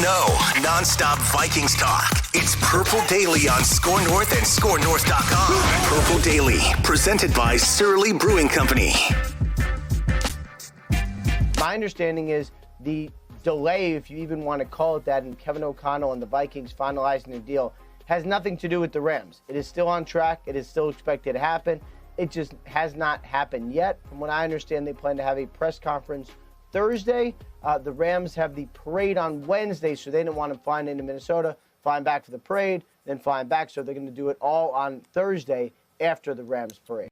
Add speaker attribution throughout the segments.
Speaker 1: know, nonstop Vikings talk. It's Purple Daily on Score North and ScoreNorth.com. Purple Daily, presented by Surly Brewing Company.
Speaker 2: My understanding is the delay, if you even want to call it that, in Kevin O'Connell and the Vikings finalizing the deal has nothing to do with the Rams. It is still on track. It is still expected to happen. It just has not happened yet. From what I understand, they plan to have a press conference Thursday. The Rams have the parade on Wednesday, so they didn't want to fly into Minnesota, flying back for the parade, then flying back. So they're going to do it all on Thursday after the Rams parade.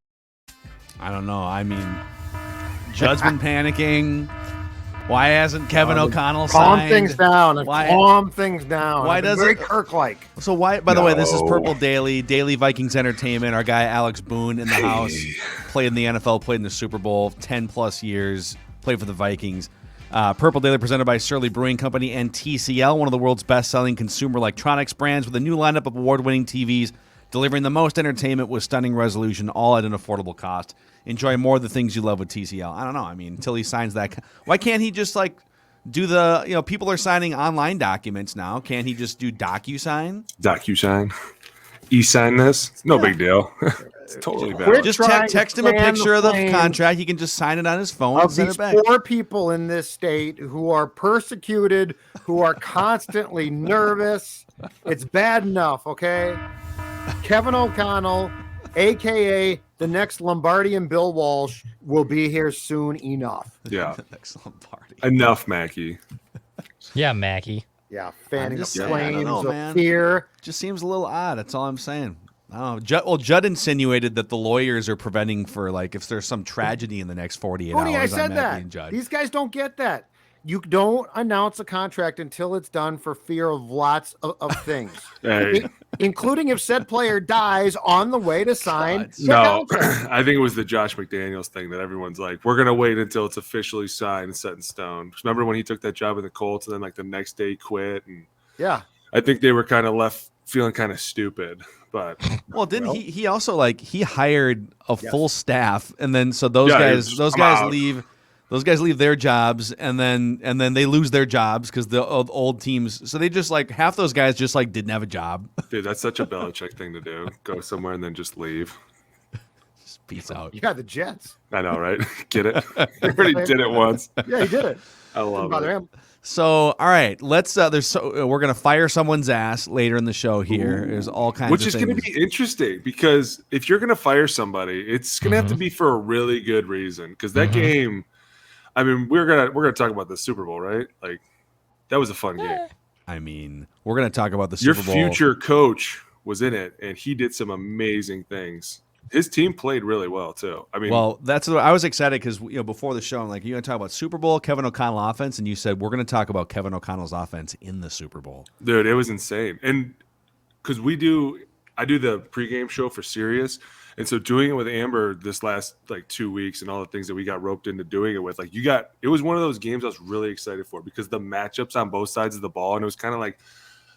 Speaker 3: I don't know. I mean, Judd's been panicking. Why hasn't Kevin O'Connell signed?
Speaker 4: Calm things down.
Speaker 3: Why?
Speaker 4: Calm things down.
Speaker 3: Why does
Speaker 4: very
Speaker 3: it?
Speaker 4: Kirk-like.
Speaker 3: So why? By the way, this is Purple Daily Vikings Entertainment. Our guy Alex Boone in the house, played in the NFL, played in the Super Bowl, 10+ years, played for the Vikings. Purple Daily presented by Surly Brewing Company and TCL, one of the world's best-selling consumer electronics brands, with a new lineup of award-winning TVs, delivering the most entertainment with stunning resolution, all at an affordable cost. Enjoy more of the things you love with TCL. I don't know. I mean, until he signs that, why can't he just do the? People are signing online documents now. Can't he just do DocuSign?
Speaker 5: DocuSign. E-sign this. It's no big deal. It's totally bad.
Speaker 3: Just text him a picture of the contract. He can just sign it on his phone and send it back.
Speaker 4: These poor people in this state who are persecuted, who are constantly nervous. It's bad enough, okay? Kevin O'Connell, a.k.a. the next Lombardi and Bill Walsh, will be here soon enough.
Speaker 5: Yeah.
Speaker 3: The next Lombardi.
Speaker 5: Enough, Mackie.
Speaker 6: Yeah, Mackie.
Speaker 4: Yeah, fanning the
Speaker 3: saying,
Speaker 4: flames
Speaker 3: know,
Speaker 4: of
Speaker 3: man.
Speaker 4: fear.
Speaker 3: Just seems a little odd. That's all I'm saying. I don't know. Judd insinuated that the lawyers are preventing for, if there's some tragedy in the next 48 hours.
Speaker 4: I said
Speaker 3: on
Speaker 4: that.
Speaker 3: Mackie and Judd.
Speaker 4: These guys don't get that. You don't announce a contract until it's done for fear of lots of things,
Speaker 5: Hey.
Speaker 4: including if said player dies on the way to sign.
Speaker 5: No, I think it was the Josh McDaniels thing that everyone's like, we're going to wait until it's officially signed and set in stone. Remember when he took that job in the Colts and then the next day he quit? And
Speaker 4: Yeah.
Speaker 5: I think they were kind of left feeling kind of stupid. But
Speaker 3: he also he hired a full staff, and then so those guys leave. Those guys leave their jobs, and then they lose their jobs because the old teams. So they just half those guys just didn't have a job.
Speaker 5: Dude, that's such a Belichick thing to do. Go somewhere and then just leave.
Speaker 3: Just peace out.
Speaker 4: Yeah, the Jets.
Speaker 5: I know, right? Get it? He already did it once.
Speaker 4: Yeah, he did it.
Speaker 5: I love
Speaker 4: Bother
Speaker 5: it.
Speaker 4: him.
Speaker 3: So, all right, let's. We're gonna fire someone's ass later in the show. Here, there's all kinds,
Speaker 5: which
Speaker 3: of
Speaker 5: is
Speaker 3: things.
Speaker 5: going to be interesting because if you're going to fire somebody, it's going to have to be for a really good reason. Because that game, I mean, we're gonna talk about the Super Bowl, right? That was a fun game.
Speaker 3: I mean, we're gonna talk about the Super Bowl.
Speaker 5: Your future coach was in it, and he did some amazing things. His team played really well too. I mean,
Speaker 3: well, that's what I was excited because before the show, I'm like, you're gonna talk about Super Bowl, Kevin O'Connell offense, and you said we're gonna talk about Kevin O'Connell's offense in the Super Bowl.
Speaker 5: Dude, it was insane, and because I do the pregame show for Sirius, and so doing it with Amber this last 2 weeks and all the things that we got roped into doing it with, it was one of those games I was really excited for because the matchups on both sides of the ball, and it was kind of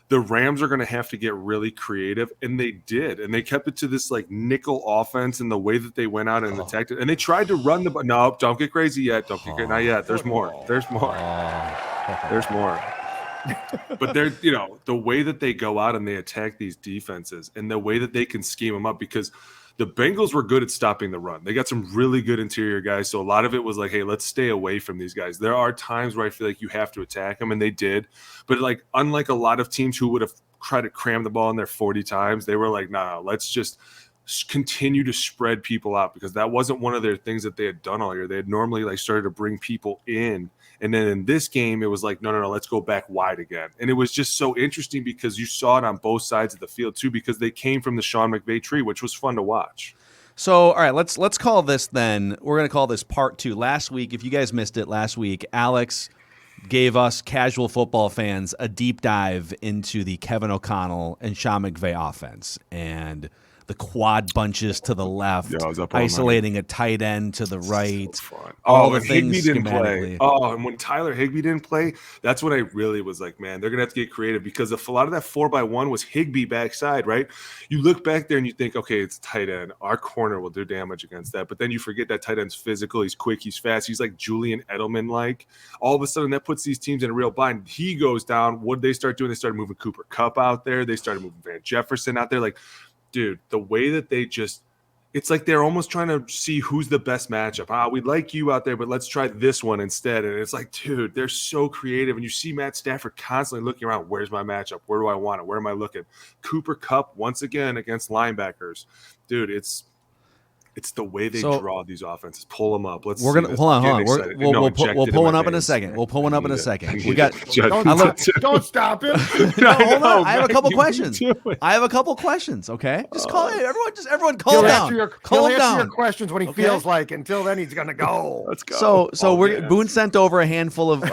Speaker 5: the Rams are going to have to get really creative, and they did. And they kept it to this nickel offense and the way that they went out and attacked it. And they tried to run the – no, don't get crazy yet. Don't get not yet. There's more. There's more. There's more. But they're the way that they go out and they attack these defenses and the way that they can scheme them up because – the Bengals were good at stopping the run. They got some really good interior guys. So a lot of it was hey, let's stay away from these guys. There are times where I feel you have to attack them, and they did. But unlike a lot of teams who would have tried to cram the ball in there 40 times, they were nah, let's just continue to spread people out because that wasn't one of their things that they had done all year. They had normally started to bring people in. And then in this game, it was no, let's go back wide again. And it was just so interesting because you saw it on both sides of the field too, because they came from the Sean McVay tree, which was fun to watch.
Speaker 3: So, all right, let's call this then. We're going to call this part 2. Last week, if you guys missed it last week, Alex gave us casual football fans a deep dive into the Kevin O'Connell and Sean McVay offense. And quad bunches to the left,
Speaker 5: Yeah, I was up all night.
Speaker 3: isolating a tight end to the right.
Speaker 5: So fun.
Speaker 3: All the
Speaker 5: and
Speaker 3: things
Speaker 5: Higbee didn't
Speaker 3: schematically.
Speaker 5: play. Oh, and when Tyler Higbee didn't play, that's when I really was like, man, they're gonna have to get creative because a lot of that 4x1 was Higbee backside, right? You look back there and you think, okay, it's tight end. Our corner will do damage against that, but then you forget that tight end's physical. He's quick. He's fast. He's like Julian Edelman. Like all of a sudden, that puts these teams in a real bind. He goes down. What did they start doing? They started moving Cooper Kupp out there. They started moving Van Jefferson out there. Like, dude, the way that they just. It's like they're almost trying to see who's the best matchup. We like you out there, but let's try this one instead. And it's like, dude, they're so creative. And you see Matt Stafford constantly looking around. Where's my matchup? Where do I want it? Where am I looking? Cooper Kupp once again against linebackers. Dude, it's the way they draw these offenses. Pull them up.
Speaker 3: We're gonna hold on. We'll pull one up in a second. We'll pull one up in a second. We got.
Speaker 4: Don't stop him.
Speaker 3: No, hold on. I have a couple questions. Okay, just call it. Everyone, calm down.
Speaker 4: Calm down. Your questions when he feels like. Until then, he's gonna go.
Speaker 5: Let's go.
Speaker 3: So Boone sent over a handful of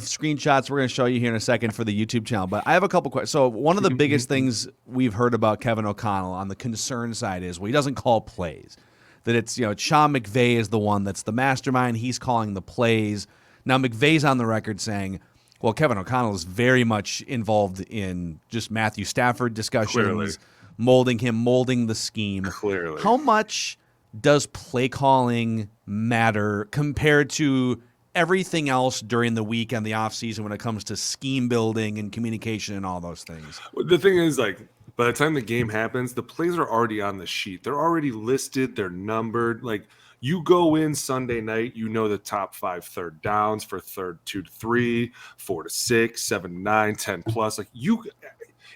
Speaker 3: screenshots. We're gonna show you here in a second for the YouTube channel. But I have a couple questions. So one of the biggest things we've heard about Kevin O'Connell on the concern side is, well, he doesn't call plays. That it's Sean McVay is the one that's the mastermind. He's calling the plays. Now McVay's on the record saying, well, Kevin O'Connell is very much involved in just Matthew Stafford discussions, molding the scheme.
Speaker 5: Clearly.
Speaker 3: How much does play calling matter compared to everything else during the week and the offseason when it comes to scheme building and communication and all those things?
Speaker 5: The thing is, like, by the time the game happens, the plays are already on the sheet. They're already listed. They're numbered. Like, you go in Sunday night, you know the top 5 third downs for third 2 to 3, 4 to 6, 7 to 9, 10 plus. Like,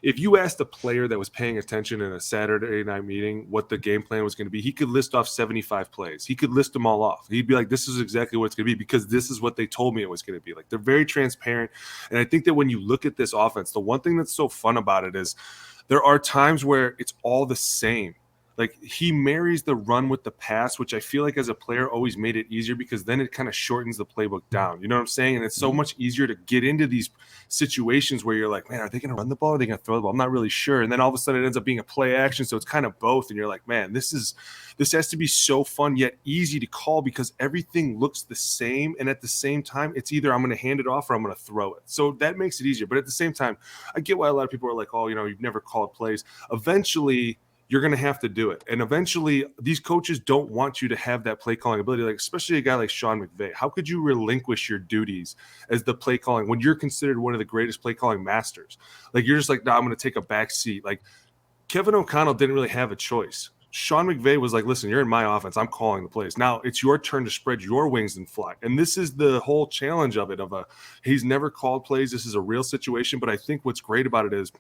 Speaker 5: if you asked a player that was paying attention in a Saturday night meeting what the game plan was going to be, he could list off 75 plays. He could list them all off. He'd be like, this is exactly what it's going to be because this is what they told me it was going to be. Like, they're very transparent. And I think that when you look at this offense, the one thing that's so fun about it is there are times where it's all the same. Like, he marries the run with the pass, which I feel like as a player always made it easier because then it kind of shortens the playbook down. You know what I'm saying? And it's so much easier to get into these situations where you're like, man, are they going to run the ball? Or are they going to throw the ball? I'm not really sure. And then all of a sudden it ends up being a play action. So it's kind of both. And you're like, man, this has to be so fun yet easy to call because everything looks the same. And at the same time, it's either I'm going to hand it off or I'm going to throw it. So that makes it easier. But at the same time, I get why a lot of people are like, oh, you've never called plays. Eventually, you're going to have to do it. And eventually, these coaches don't want you to have that play calling ability, like especially a guy like Sean McVay. How could you relinquish your duties as the play calling when you're considered one of the greatest play calling masters? Like, you're just like, nah, I'm going to take a back seat. Like, Kevin O'Connell didn't really have a choice. Sean McVay was like, listen, you're in my offense. I'm calling the plays. Now it's your turn to spread your wings and fly. And this is the whole challenge of it. He's never called plays. This is a real situation. But I think what's great about it is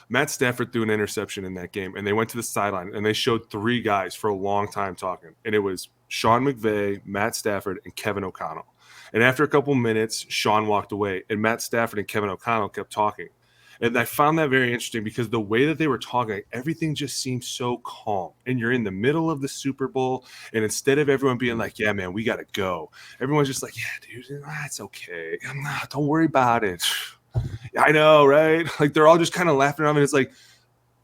Speaker 5: Matt Stafford threw an interception in that game, and they went to the sideline, and they showed 3 guys for a long time talking. And it was Sean McVay, Matt Stafford, and Kevin O'Connell. And after a couple minutes, Sean walked away, and Matt Stafford and Kevin O'Connell kept talking. And I found that very interesting because the way that they were talking, everything just seemed so calm. And you're in the middle of the Super Bowl, and instead of everyone being like, yeah, man, we got to go, everyone's just like, yeah, dude, it's okay. Don't worry about it. I know, right? Like, they're all just kind of laughing around, and it's like,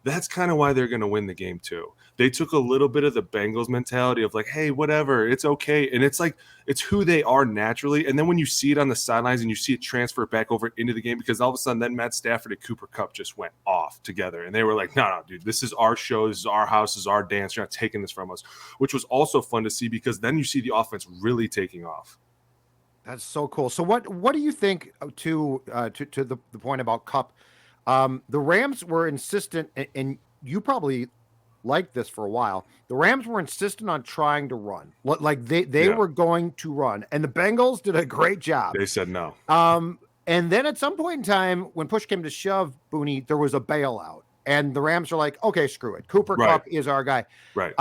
Speaker 5: that's kind of why they're going to win the game too. They took a little bit of the Bengals mentality of like, hey, whatever, it's okay. And it's like, it's who they are naturally. And then when you see it on the sidelines and you see it transfer back over into the game, because all of a sudden then Matt Stafford and Cooper Kupp just went off together. And they were like, no, dude, this is our show. This is our house. This is our dance. You're not taking this from us, which was also fun to see because then you see the offense really taking off.
Speaker 4: That's so cool. So what do you think to the point about Kupp? The Rams were insistent, and you probably liked this for a while. The Rams were insistent on trying to run. Like they were going to run, and the Bengals did a great job.
Speaker 5: They said no.
Speaker 4: And then at some point in time, when push came to shove, Booney, there was a bailout, and the Rams are like, okay, screw it. Cooper Kupp is our guy.
Speaker 5: Right.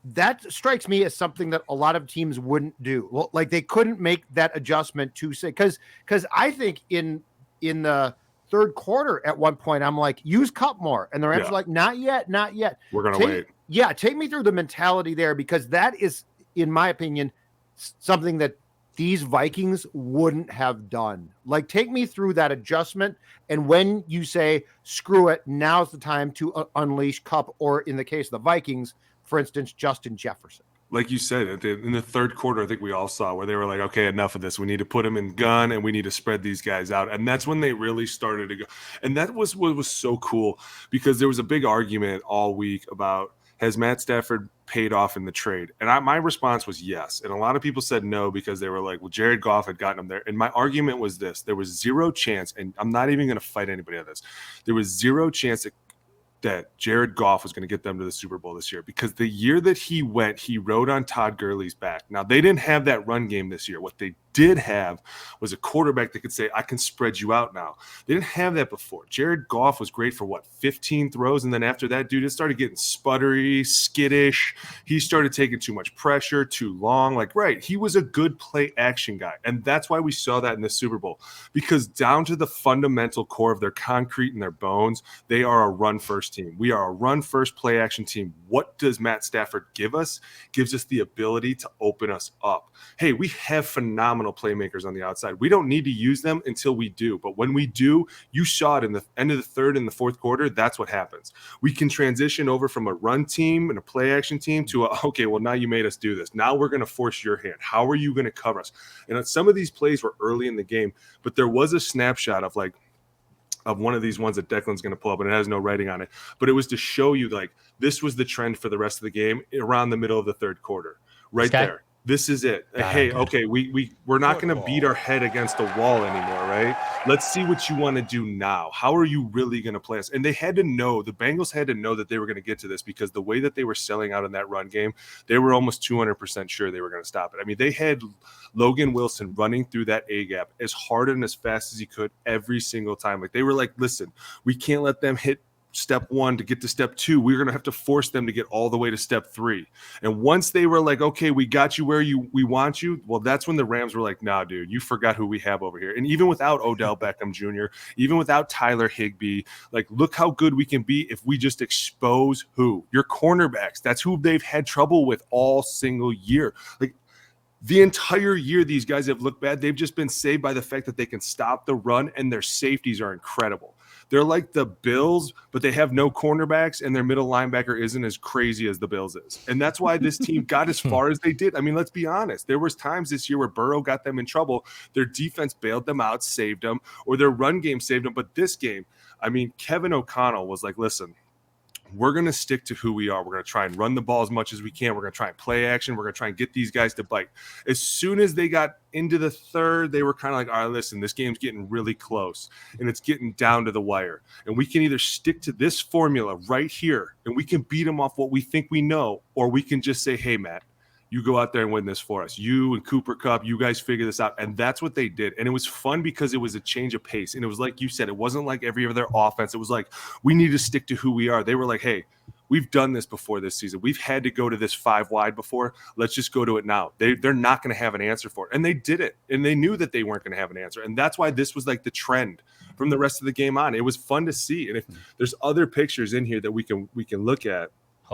Speaker 4: That strikes me as something that a lot of teams wouldn't do. Well, like they couldn't make that adjustment to say, because I think in the third quarter at one point, I'm like, use Kupp more. And the Rams are like, not yet.
Speaker 5: We're going to wait.
Speaker 4: Yeah, take me through the mentality there, because that is, in my opinion, something that these Vikings wouldn't have done. Like, take me through that adjustment. And when you say, screw it, now's the time to unleash Kupp, or in the case of the Vikings, for instance, Justin Jefferson.
Speaker 5: Like you said, in the third quarter, I think we all saw where they were like, okay, enough of this. We need to put them in gun and we need to spread these guys out. And that's when they really started to go. And that was what was so cool, because there was a big argument all week about, has Matt Stafford paid off in the trade? And my response was yes. And a lot of people said no, because they were like, well, Jared Goff had gotten him there. And my argument was this: there was zero chance, and I'm not even going to fight anybody on this, there was zero chance that Jared Goff was going to get them to the Super Bowl this year, because the year that he went, he rode on Todd Gurley's back. Now, they didn't have that run game this year. What they did have was a quarterback that could say, I can spread you out now. They didn't have that before. Jared Goff was great for 15 throws. And then after that, dude, it started getting sputtery, skittish. He started taking too much pressure, too long. Like, right, he was a good play action guy. And that's why we saw that in the Super Bowl, because down to the fundamental core of their concrete and their bones, they are a run first team. We are a run first play action team. What does Matt Stafford give us? Gives us the ability to open us up. Hey, we have phenomenal playmakers on the outside. We don't need to use them until we do. But when we do, you saw it in the end of the third and the fourth quarter. That's what happens. We can transition over from a run team and a play action team to okay, well, now you made us do this. Now we're going to force your hand. How are you going to cover us? And some of these plays were early in the game, but there was a snapshot of one of these ones that Declan's going to pull up, and it has no writing on it, but it was to show you like this was the trend for the rest of the game around the middle of the third quarter, right there. This is it. Hey, okay, we're not going to beat our head against the wall anymore, right? Let's see what you want to do now. How are you really going to play us? And they had to know, the Bengals had to know that they were going to get to this, because the way that they were selling out in that run game, they were almost 200% sure they were going to stop it. I mean, they had Logan Wilson running through that A-gap as hard and as fast as he could every single time. Like, they were like, listen, we can't let them hit step one to get to step two. We're going to have to force them to get all the way to step three. And once they were like, okay, we got you where we want you, well, that's when the Rams were like, nah, dude, you forgot who we have over here. And even without Odell Beckham Jr., even without Tyler Higbee, like, look how good we can be if we just expose who? Your cornerbacks. That's who they've had trouble with all single year. Like, the entire year these guys have looked bad. They've just been saved by the fact that they can stop the run, and their safeties are incredible. They're like the Bills, but they have no cornerbacks, and their middle linebacker isn't as crazy as the Bills is. And that's why this team got as far as they did. I mean, let's be honest. There was times this year where Burrow got them in trouble. Their defense bailed them out, saved them, or their run game saved them. But this game, I mean, Kevin O'Connell was like, listen, we're going to stick to who we are. We're going to try and run the ball as much as we can. We're going to try and play action. We're going to try and get these guys to bite. As soon as they got into the third, they were kind of like, all right, listen, this game's getting really close, and it's getting down to the wire. And we can either stick to this formula right here, and we can beat them off what we think we know, or we can just say, hey, Matt, you go out there and win this for us. You and Cooper Kupp, you guys figure this out. And that's what they did. And it was fun because it was a change of pace. And it was like you said, it wasn't like every other offense. It was like, we need to stick to who we are. They were like, hey, we've done this before this season. We've had to go to this 5 wide before. Let's just go to it now. They're not going to have an answer for it. And they did it. And they knew that they weren't going to have an answer. And that's why this was like the trend from the rest of the game on. It was fun to see. And if there's other pictures in here that we can look at.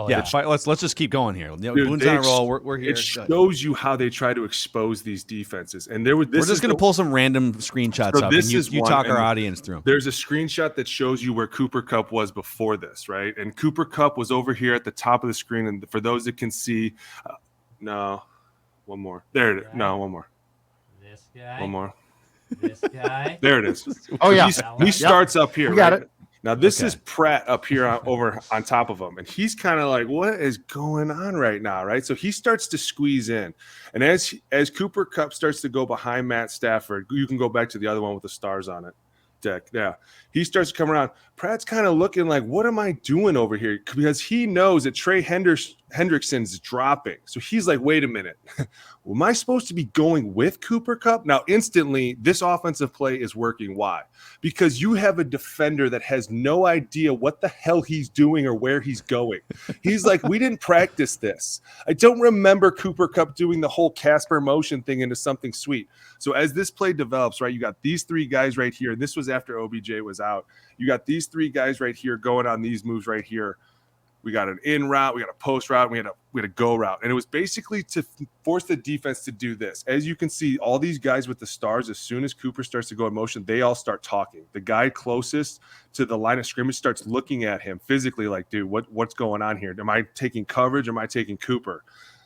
Speaker 3: Yeah, let's just keep going here. Dude, Boone's on a roll. We're here.
Speaker 5: It shows you how they try to expose these defenses. And we're just
Speaker 3: going to pull some random screenshots up, and you talk our audience through.
Speaker 5: There's a screenshot that shows you where Cooper Kupp was before this, right? And Cooper Kupp was over here at the top of the screen. And for those that can see, no, one more. There it is. No, one more.
Speaker 7: This guy.
Speaker 5: One more.
Speaker 7: This guy.
Speaker 5: There it is.
Speaker 4: Oh, yeah.
Speaker 5: He starts up here.
Speaker 4: We got
Speaker 5: right?
Speaker 4: it.
Speaker 5: Now, this is Pratt up here over on top of him, and he's kind of like, what is going on right now, right? So he starts to squeeze in, and as Cooper Kupp starts to go behind Matt Stafford, you can go back to the other one with the stars on it. Deck. Yeah. He starts to come around. Pratt's kind of looking like, what am I doing over here? Because he knows that Trey Hendrickson's dropping. So he's like, wait a minute. Am I supposed to be going with Cooper Kupp? Now, instantly, this offensive play is working. Why? Because you have a defender that has no idea what the hell he's doing or where he's going. He's like, we didn't practice this. I don't remember Cooper Kupp doing the whole Casper motion thing into something sweet. So as this play develops, right, you got these 3 guys right here. And this was after OBJ was out. You got these 3 guys right here going on these moves right here. we got an in route, we got a post route, we had a go route. And it was basically to force the defense to do this. As you can see, all these guys with the stars, as soon as Cooper starts to go in motion, they all start talking. The guy closest to the line of scrimmage starts looking at him physically like, dude, what's going on here? Am I taking coverage? Am I taking Cooper?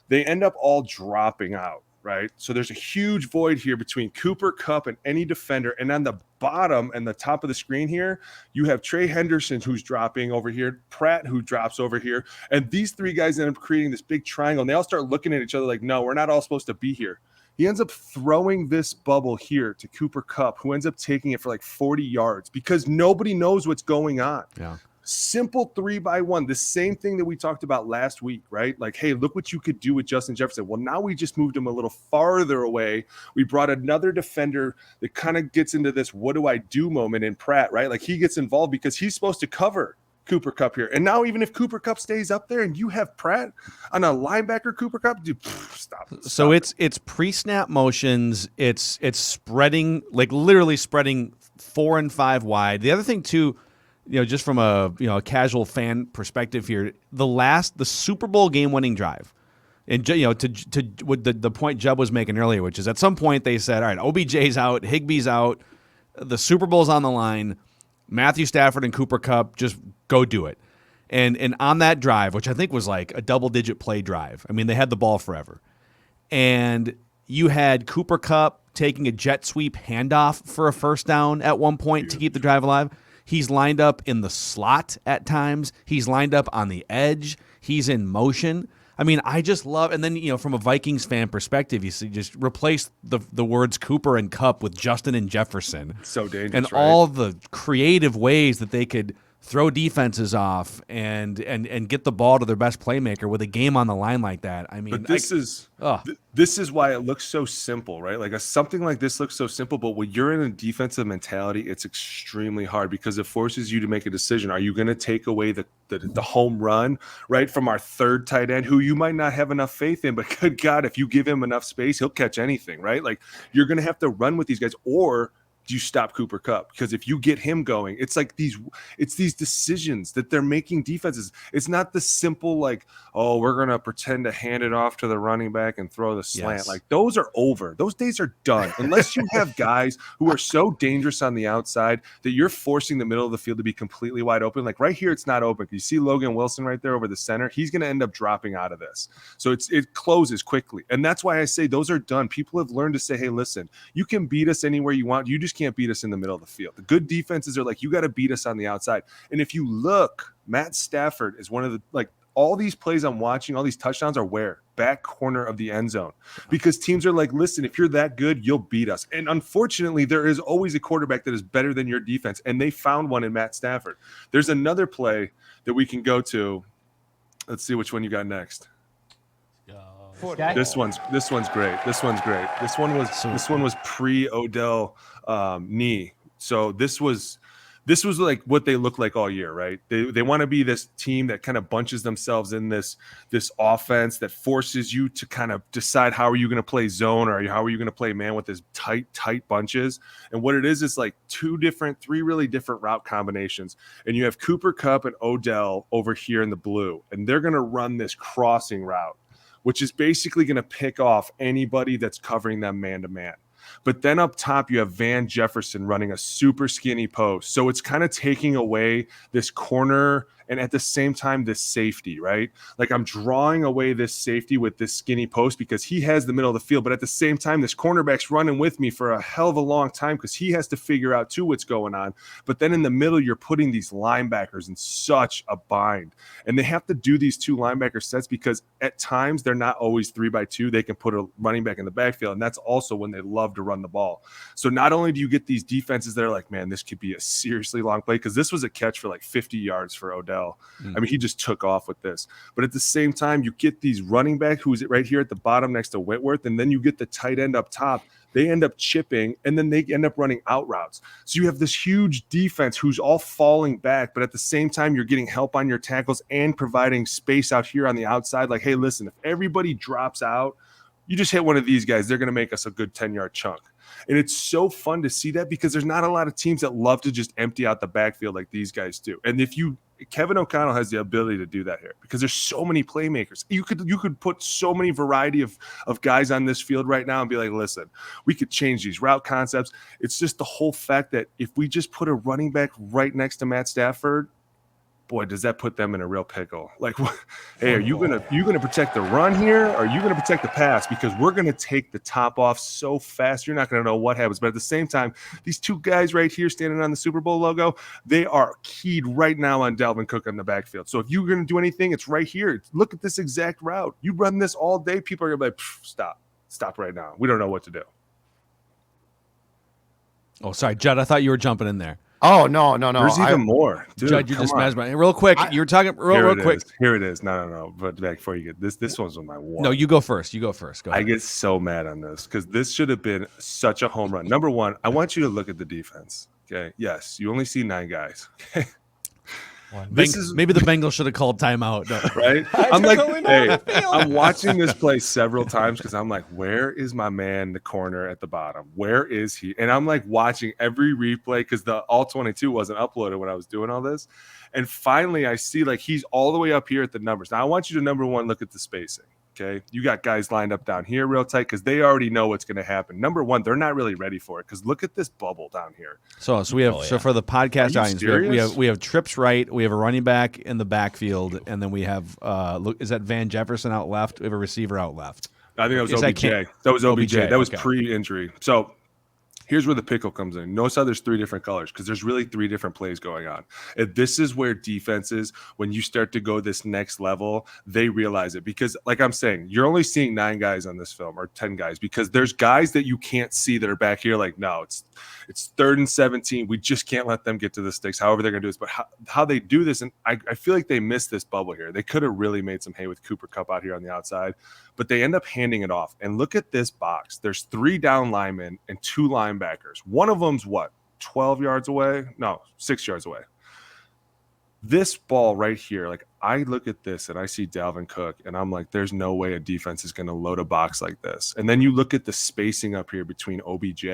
Speaker 5: They end up all dropping out. Right. So there's a huge void here between Cooper, Kupp, and any defender. And on the bottom and the top of the screen here, you have Trey Henderson, who's dropping over here, Pratt, who drops over here. And these three guys end up creating this big triangle. And they all start looking at each other like, no, we're not all supposed to be here. He ends up throwing this bubble here to Cooper Kupp, who ends up taking it for like 40 yards because nobody knows what's going on.
Speaker 3: Yeah.
Speaker 5: Simple 3-by-1, the same thing that we talked about last week, right? Like, hey, look what you could do with Justin Jefferson. Well, now we just moved him a little farther away. We brought another defender that kind of gets into this what do I do moment in Pratt, right? Like he gets involved because he's supposed to cover Cooper Kupp here. And now even if Cooper Kupp stays up there and you have Pratt on a linebacker Cooper Kupp, dude, stop.
Speaker 3: So it's pre-snap motions. It's spreading, like literally spreading 4 and 5 wide. The other thing too, just from a casual fan perspective here, the Super Bowl game-winning drive, and to what the point Jeb was making earlier, which is at some point they said, all right, OBJ's out, Higbee's out, the Super Bowl's on the line, Matthew Stafford and Cooper Kupp, just go do it. And on that drive, which I think was like a double-digit play drive, I mean, they had the ball forever, and you had Cooper Kupp taking a jet sweep handoff for a first down at one point to keep the drive alive. He's lined up in the slot at times. He's lined up on the edge. He's in motion. I mean, I just love, and then, from a Vikings fan perspective, you see, just replace the words Cooper and Kupp with Justin and Jefferson.
Speaker 5: So dangerous,
Speaker 3: and
Speaker 5: right?
Speaker 3: all the creative ways that they could throw defenses off and get the ball to their best playmaker with a game on the line like that. I mean,
Speaker 5: but this is why it looks so simple, right? Like something like this looks so simple, but when you're in a defensive mentality, it's extremely hard because it forces you to make a decision. Are you going to take away the home run, right, from our third tight end, who you might not have enough faith in, but good God, if you give him enough space, he'll catch anything, right? Like you're going to have to run with these guys, or do you stop Cooper Kupp? Because if you get him going, it's like these decisions that they're making defenses. It's not the simple like, oh, we're going to pretend to hand it off to the running back and throw the slant.
Speaker 3: Yes.
Speaker 5: Like those are over. Those days are done. Unless you have guys who are so dangerous on the outside that you're forcing the middle of the field to be completely wide open. Like right here, it's not open. You see Logan Wilson right there over the center. He's going to end up dropping out of this. So it closes quickly. And that's why I say those are done. People have learned to say, hey, listen, you can beat us anywhere you want. You just can't beat us in the middle of the field. The good defenses are like, you got to beat us on the outside. And if you look, Matt Stafford is one of the, like, all these plays I'm watching, all these touchdowns are where? Back corner of the end zone. Because teams are like, listen, if you're that good, you'll beat us. And unfortunately, there is always a quarterback that is better than your defense. And they found one in Matt Stafford. There's another play that we can go to. Let's see which one you got next. This one's great. This one was pre-Odell knee. So this was like what they look like all year, right? They want to be this team that kind of bunches themselves in this offense that forces you to kind of decide how are you going to play zone or how are you going to play man with this tight bunches. And what it is like three really different route combinations. And you have Cooper Kupp and Odell over here in the blue, and they're going to run this crossing route, which is basically going to pick off anybody that's covering them man-to-man. But then up top, you have Van Jefferson running a super skinny post. So it's kind of taking away this corner and at the same time, this safety, right? Like I'm drawing away this safety with this skinny post because he has the middle of the field. But at the same time, this cornerback's running with me for a hell of a long time because he has to figure out too what's going on. But then in the middle, you're putting these linebackers in such a bind. And they have to do these two linebacker sets because at times they're not always 3-by-2. They can put a running back in the backfield. And that's also when they love to run the ball. So not only do you get these defenses that are like, man, this could be a seriously long play because this was a catch for like 50 yards for Odell. I mean, he just took off with this. But at the same time, you get these running back who's right here at the bottom next to Whitworth, and then you get the tight end up top. They end up chipping, and then they end up running out routes. So you have this huge defense who's all falling back, but at the same time, you're getting help on your tackles and providing space out here on the outside. Like, hey, listen, if everybody drops out, you just hit one of these guys, they're going to make us a good 10-yard chunk. And it's so fun to see that because there's not a lot of teams that love to just empty out the backfield like these guys do. And if you Kevin O'Connell has the ability to do that here because there's so many playmakers. You could put so many variety of guys on this field right now and be like, listen, we could change these route concepts. It's just the whole fact that if we just put a running back right next to Matt Stafford, boy, does that put them in a real pickle. Like, hey, are you gonna protect the run here, or are you gonna protect the pass? Because we're gonna take the top off so fast, you're not gonna know what happens. But at the same time, these two guys right here standing on the Super Bowl logo, they are keyed right now on Dalvin Cook on the backfield. So if you're gonna do anything, it's right here. Look at this exact route. You run this all day, people are gonna be like, stop right now. We don't know what to do.
Speaker 3: Oh, sorry, Judd. I thought you were jumping in there.
Speaker 4: Oh, no.
Speaker 5: There's even more. Dude,
Speaker 3: Judd, you just mesmerized. Real quick, you were talking real quick.
Speaker 5: Here it is. No. But back before you get this one's on my wall.
Speaker 3: No, you go first. Go ahead.
Speaker 5: I get so mad on this because this should have been such a home run. Number one, I want you to look at the defense. Okay. Yes, you only see 9 guys. Okay.
Speaker 3: Maybe the Bengals should have called timeout. No.
Speaker 5: Right? I'm like, hey, I'm watching this play several times because I'm like, where is my man, the corner at the bottom? Where is he? And I'm like watching every replay because the all 22 wasn't uploaded when I was doing all this. And finally, I see like he's all the way up here at the numbers. Now, I want you to, number one, look at the spacing. Okay, you got guys lined up down here real tight because they already know what's going to happen. Number one, they're not really ready for it because look at this bubble down here.
Speaker 3: So we have so for the podcast audience, we have trips right, we have a running back in the backfield, and then we have is that Van Jefferson out left? We have a receiver out left.
Speaker 5: I think that was OBJ. That was OBJ. That was pre-injury. So here's where the pickle comes in. Notice how there's 3 different colors because there's really 3 different plays going on. And this is where defenses, when you start to go this next level, they realize it. Because like I'm saying, you're only seeing 9 guys on this film or 10 guys because there's guys that you can't see that are back here like, no, it's 3rd and 17. We just can't let them get to the sticks, however they're going to do this. But how they do this, and I feel like they missed this bubble here. They could have really made some hay with Cooper Kupp out here on the outside, but they end up handing it off. And look at this box. There's 3 down linemen and 2 linebackers. One of them's what, 12 yards away? No, 6 yards away. This ball right here, like I look at this and I see Dalvin Cook and I'm like, there's no way a defense is going to load a box like this. And then you look at the spacing up here between OBJ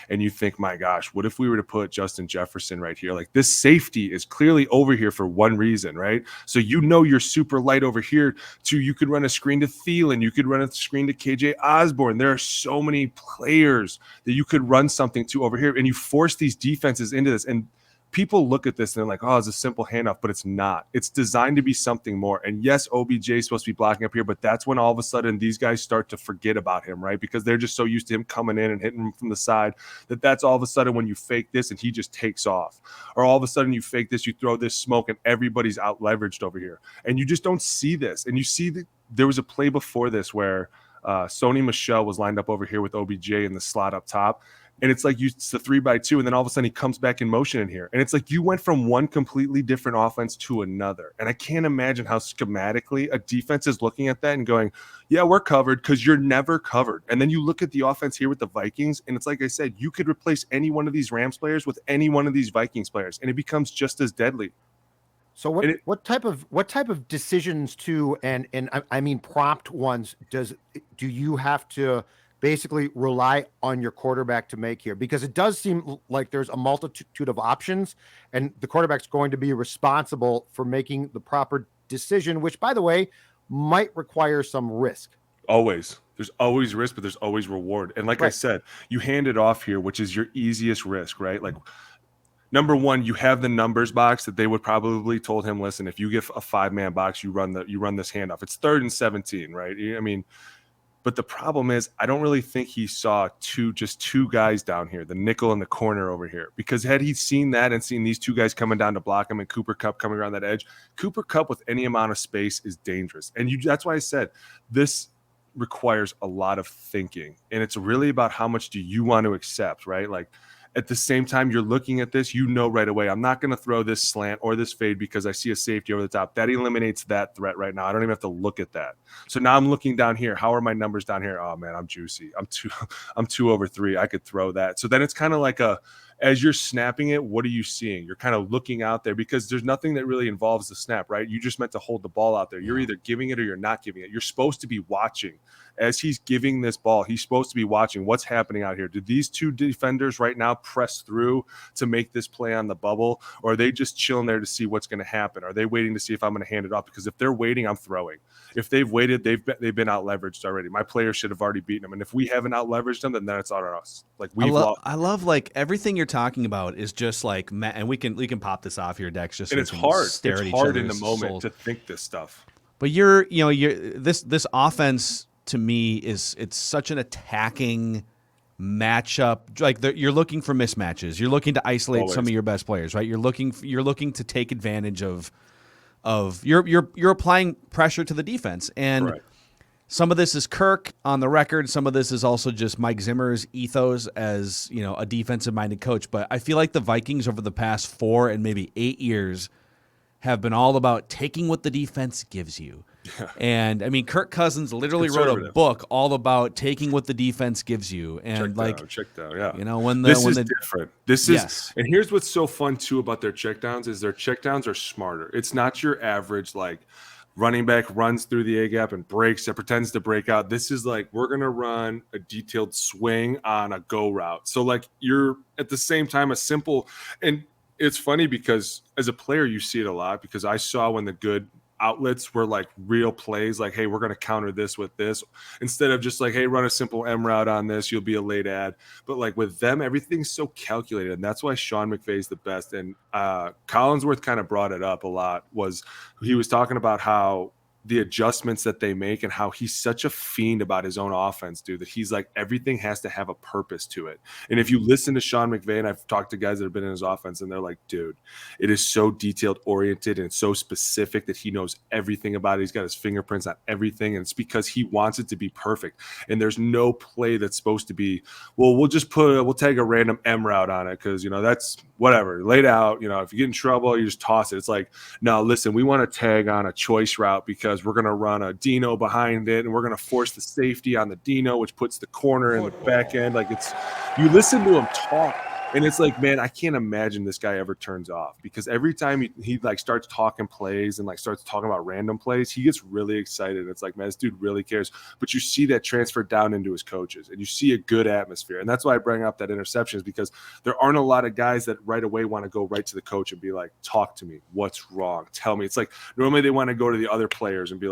Speaker 5: and you think, my gosh, what if we were to put Justin Jefferson right here? Like this safety is clearly over here for one reason, right? So you know you're super light over here too. You could run a screen to Thielen. You could run a screen to KJ Osborne. There are so many players that you could run something to over here and you force these defenses into this. And people look at this and they're like, oh, it's a simple handoff, but it's not. It's designed to be something more. And yes, OBJ is supposed to be blocking up here, but that's when all of a sudden these guys start to forget about him, right? Because they're just so used to him coming in and hitting him from the side that's all of a sudden when you fake this and he just takes off. Or all of a sudden you fake this, you throw this smoke and everybody's out leveraged over here. And you just don't see this. And you see that there was a play before this where Sony Michel was lined up over here with OBJ in the slot up top. And it's like it's the 3x2, and then all of a sudden he comes back in motion in here. And it's like you went from one completely different offense to another. And I can't imagine how schematically a defense is looking at that and going, yeah, we're covered because you're never covered. And then you look at the offense here with the Vikings, and it's like I said, you could replace any one of these Rams players with any one of these Vikings players, and it becomes just as deadly.
Speaker 4: So what type of decisions and I mean prompt ones do you have to basically rely on your quarterback to make here? Because it does seem like there's a multitude of options and the quarterback's going to be responsible for making the proper decision, which by the way, might require some risk.
Speaker 5: Always. There's always risk, but there's always reward. And like I said, you hand it off here, which is your easiest risk, right? Like number one, you have the numbers box that they would probably told him, listen, if you give a 5-man box, you run this handoff. It's 3rd and 17, right? I mean, but the problem is, I don't really think he saw just two guys down here, the nickel and the corner over here. Because had he seen that and seen these 2 guys coming down to block him and Cooper Kupp coming around that edge, Cooper Kupp with any amount of space is dangerous. And that's why I said this requires a lot of thinking. And it's really about how much do you want to accept, right? Like, at the same time, you're looking at this, you know right away, I'm not going to throw this slant or this fade because I see a safety over the top. That eliminates that threat right now. I don't even have to look at that. So now I'm looking down here. How are my numbers down here? Oh, man, I'm juicy. I'm 2 over 3. I could throw that. So then it's kind of like as you're snapping it, what are you seeing? You're kind of looking out there because there's nothing that really involves the snap, right? You just meant to hold the ball out there. You're either giving it or you're not giving it. You're supposed to be watching as he's giving this ball, he's supposed to be watching what's happening out here. Do these two defenders right now press through to make this play on the bubble, or are they just chilling there to see what's going to happen? Are they waiting to see if I'm going to hand it off? Because if they're waiting, I'm throwing. If they've waited, they've been out leveraged already. My players should have already beaten them, and if we haven't out leveraged them, then it's on us. Like
Speaker 3: I love like everything you're talking about is just like, and we can pop this off here, Dex. Just
Speaker 5: and
Speaker 3: so
Speaker 5: it's hard. It's hard in the moment
Speaker 3: souls.
Speaker 5: to think this stuff.
Speaker 3: But this offense to me it's such an attacking matchup. Like you're looking for mismatches. You're looking to isolate some of your best players, right? You're looking to take advantage of you're applying pressure to the defense. And
Speaker 5: Correct.
Speaker 3: Some of this is Kirk on the record. Some of this is also just Mike Zimmer's ethos as, a defensive-minded coach. But I feel like the Vikings over the past 4 and maybe 8 years have been all about taking what the defense gives you. Yeah. And, I mean, Kirk Cousins literally wrote a book all about taking what the defense gives you. And,
Speaker 5: check down, yeah.
Speaker 3: This
Speaker 5: is different. This is – and here's what's so fun, too, about their checkdowns is their checkdowns are smarter. It's not your average, running back runs through the A-gap and breaks and pretends to break out. This is we're going to run a detailed swing on a go route. So, you're at the same time a simple – and it's funny because as a player you see it a lot because I saw when the good outlets were real plays hey, we're going to counter this with this instead of just hey, run a simple M route on this, you'll be a late ad. But with them, everything's so calculated, and that's why Sean McVay is the best. And Collinsworth kind of brought it up a lot. He was talking about how the adjustments that they make and how he's such a fiend about his own offense, dude, that he's everything has to have a purpose to it. And if you listen to Sean McVay, and I've talked to guys that have been in his offense, and they're dude, it is so detailed oriented and so specific that he knows everything about it. He's got his fingerprints on everything. And it's because he wants it to be perfect. And there's no play that's supposed to be, well, we'll tag a random M route on it. Cause that's whatever laid out, if you get in trouble, you just toss it. It's no, listen, we want to tag on a choice route because we're going to run a Dino behind it and we're going to force the safety on the Dino, which puts the corner in the back end. You listen to him talk and it's man, I can't imagine this guy ever turns off because every time he starts talking plays and starts talking about random plays, he gets really excited. It's man, this dude really cares. But you see that transfer down into his coaches and you see a good atmosphere. And that's why I bring up that interception is because there aren't a lot of guys that right away want to go right to the coach and be talk to me. What's wrong? Tell me. It's normally they want to go to the other players and be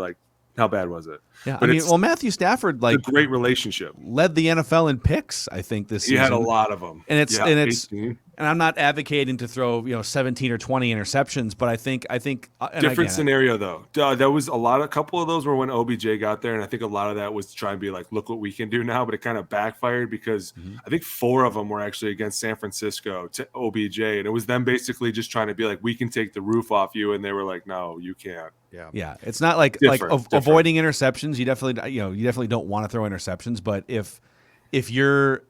Speaker 5: how bad was it?
Speaker 3: Yeah, but Matthew Stafford
Speaker 5: a great relationship
Speaker 3: led the NFL in picks. I think this season.
Speaker 5: He had a lot of them,
Speaker 3: and it's 18. And I'm not advocating to throw 17 or 20 interceptions, but I think
Speaker 5: different scenario though. There was a couple of those were when OBJ got there, and I think a lot of that was to try and be look what we can do now, but it kind of backfired because I think 4 of them were actually against San Francisco to OBJ, and it was them basically just trying to be we can take the roof off you, and they were no, you can't.
Speaker 3: Yeah. It's not avoiding interceptions. You definitely don't want to throw interceptions, but if you're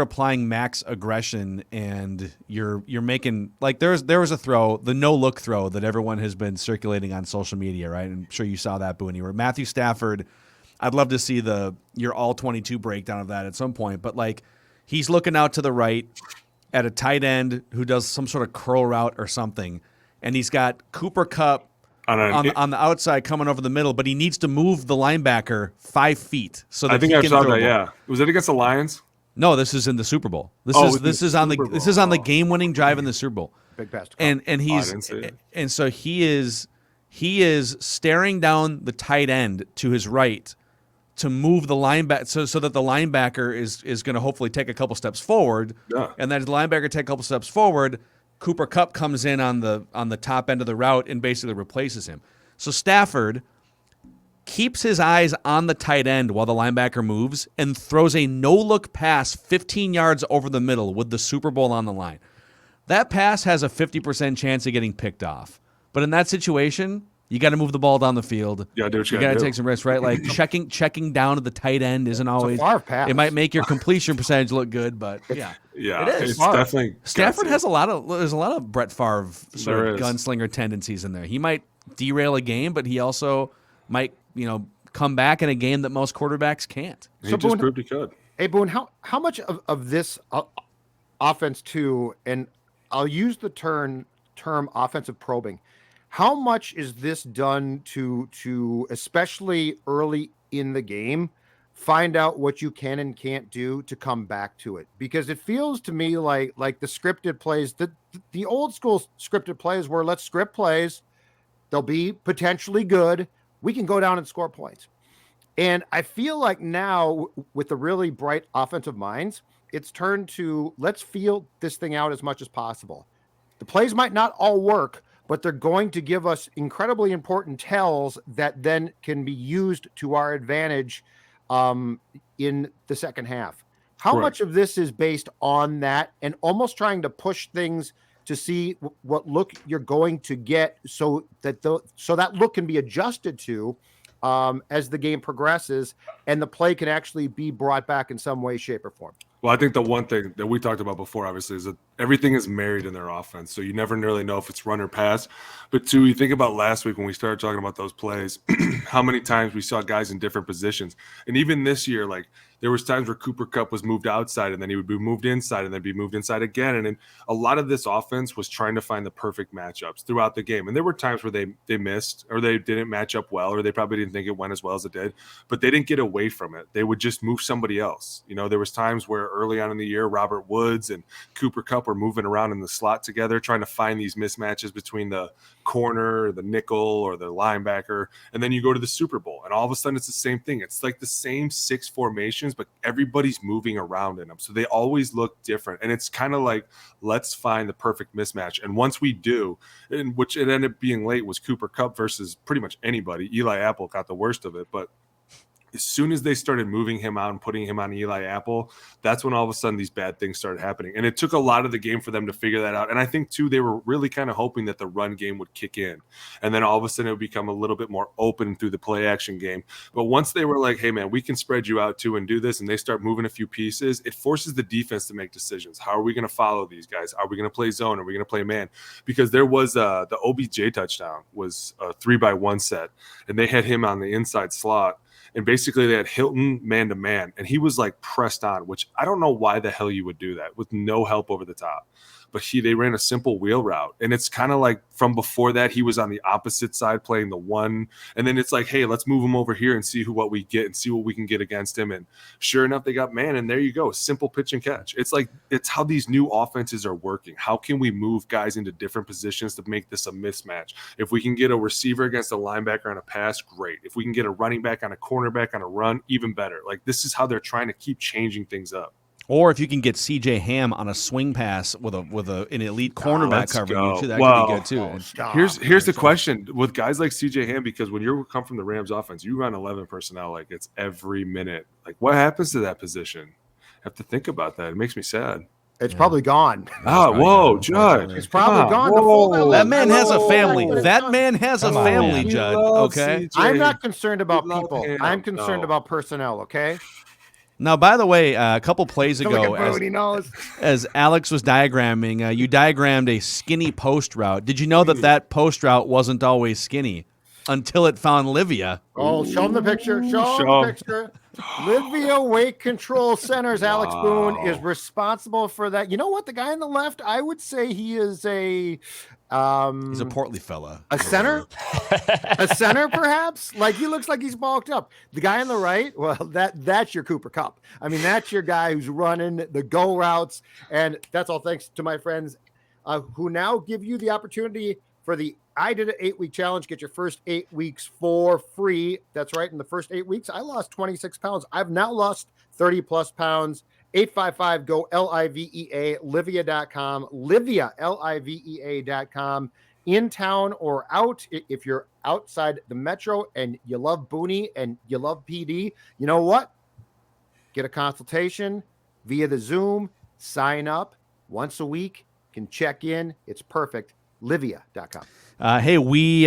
Speaker 3: applying max aggression and you're making there was a throw, the no look throw that everyone has been circulating on social media, right? I'm sure you saw that, Boone, where Matthew Stafford. I'd love to see your all 22 breakdown of that at some point, but he's looking out to the right at a tight end who does some sort of curl route or something, and he's got Cooper Kupp on the outside coming over the middle, but he needs to move the linebacker 5 feet so that I think I saw that.
Speaker 5: Yeah, was that against the Lions?
Speaker 3: No, this is in the Super Bowl. This is on the game-winning drive in the Super Bowl.
Speaker 4: Big pass.
Speaker 3: And so he is staring down the tight end to his right to move the linebacker so that the linebacker is going to hopefully take a couple steps forward. Yeah. And then as the linebacker take a couple steps forward, Cooper Kupp comes in on the top end of the route and basically replaces him. So Stafford keeps his eyes on the tight end while the linebacker moves and throws a no-look pass 15 yards over the middle with the Super Bowl on the line. That pass has a 50% chance of getting picked off. But in that situation, you got to move the ball down the field.
Speaker 5: Yeah, do what you
Speaker 3: got to take some risks, right? Checking down to the tight end isn't always.
Speaker 4: It's a far pass.
Speaker 3: It might make your completion percentage look good, but yeah,
Speaker 5: it is. It's definitely
Speaker 3: Stafford has there's a lot of Brett Favre sort of gunslinger tendencies in there. He might derail a game, but he also might come back in a game that most quarterbacks can't.
Speaker 5: He just proved he could.
Speaker 4: Hey Boone, how much of this offense too, and I'll use the term offensive probing. How much is this done to especially early in the game find out what you can and can't do to come back to it, because it feels to me like the scripted plays, the old school scripted plays where let's script plays, they'll be potentially good, we can go down and score points. And I feel like now with the really bright offensive minds, it's turned to let's feel this thing out as much as possible. The plays might not all work, but they're going to give us incredibly important tells that then can be used to our advantage in the second half. How
Speaker 5: Correct.
Speaker 4: much of this is based on that and almost trying to push things to see what look you're going to get so that that look can be adjusted to as the game progresses and the play can actually be brought back in some way, shape, or form?
Speaker 5: Well, I think the one thing that we talked about before, obviously, is that everything is married in their offense. So you never really know if it's run or pass. But two, you think about last week when we started talking about those plays, how many times we saw guys in different positions. And even this year, like there was times where Cooper Kupp was moved outside and then he would be moved inside and then be moved inside again. And then a lot of this offense was trying to find the perfect matchups throughout the game. And there were times where they missed or they didn't match up well or they probably didn't think it went as well as it did. But they didn't get away from it. They would just move somebody else. You know, there was times where early on in the year, Robert Woods and Cooper Kupp were moving around in the slot together, trying to find these mismatches between the corner, the nickel, or the linebacker. And then you go to the Super Bowl, and all of a sudden it's the same thing. It's like the same 6 formations, but everybody's moving around in them. So they always look different. And it's kind of like, let's find the perfect mismatch. And once we do, and which it ended up being late was Cooper Kupp versus pretty much anybody. Eli Apple got the worst of it, but as soon as they started moving him out and putting him on Eli Apple, that's when all of a sudden these bad things started happening. And it took a lot of the game for them to figure that out. And I think, too, they were really kind of hoping that the run game would kick in. And then all of a sudden it would become a little bit more open through the play action game. But once they were like, hey, man, we can spread you out, too, and do this, and they start moving a few pieces, it forces the defense to make decisions. How are we going to follow these guys? Are we going to play zone? Are we going to play man? Because there was the OBJ touchdown was a 3-by-1 set, and they had him on the inside slot. And basically they had Hilton man-to-man, and he was like pressed on, which I don't know why the hell you would do that with no help over the top. But they ran a simple wheel route. And it's kind of like from before that, he was on the opposite side playing the one. And then it's like, hey, let's move him over here and see what we get and see what we can get against him. And sure enough, they got man. And there you go. Simple pitch and catch. It's like, it's how these new offenses are working. How can we move guys into different positions to make this a mismatch? If we can get a receiver against a linebacker on a pass, great. If we can get a running back on a cornerback on a run, even better. Like, this is how they're trying to keep changing things up.
Speaker 3: Or if you can get C.J. Ham on a swing pass with an elite cornerback covering you, too, that could be good too.
Speaker 5: Here's the question with guys like C.J. Ham, because when you come from the Rams offense, you run 11 personnel like it's every minute. Like, what happens to that position? I have to think about that. It makes me sad.
Speaker 4: It's probably gone.
Speaker 5: Whoa, Judd.
Speaker 4: It's probably gone.
Speaker 3: That man has a family. That man has a family, Judd. Okay.
Speaker 5: CJ.
Speaker 4: I'm not concerned about people.
Speaker 5: him.
Speaker 4: I'm concerned
Speaker 5: No.
Speaker 4: about personnel, okay?
Speaker 3: Now, by the way, a couple plays ago,
Speaker 4: knows.
Speaker 3: as Alex was diagramming, you diagrammed a skinny post route. Did you know that post route wasn't always skinny until it found Livia?
Speaker 4: Oh, show him the picture. Show him the picture. Livia Weight Control Centers. Alex Boone is responsible for that. You know what? The guy on the left, I would say he is a
Speaker 3: He's a portly fella.
Speaker 4: A center? A center, perhaps? Like, he looks like he's bulked up. The guy on the right, well, that's your Cooper Kupp. I mean, that's your guy who's running the go routes. And that's all thanks to my friends who now give you the opportunity for the I Did It 8-week challenge. Get your first 8 weeks for free. That's right. In the first 8 weeks, I lost 26 pounds. I've now lost 30-plus pounds. 855-GO-LIVEA, Livia.com, Livia, Livea.com, in town or out. If you're outside the metro and you love Booney and you love PD, you know what? Get a consultation via the Zoom, sign up once a week, can check in. It's perfect. Livia.com.
Speaker 3: Hey, we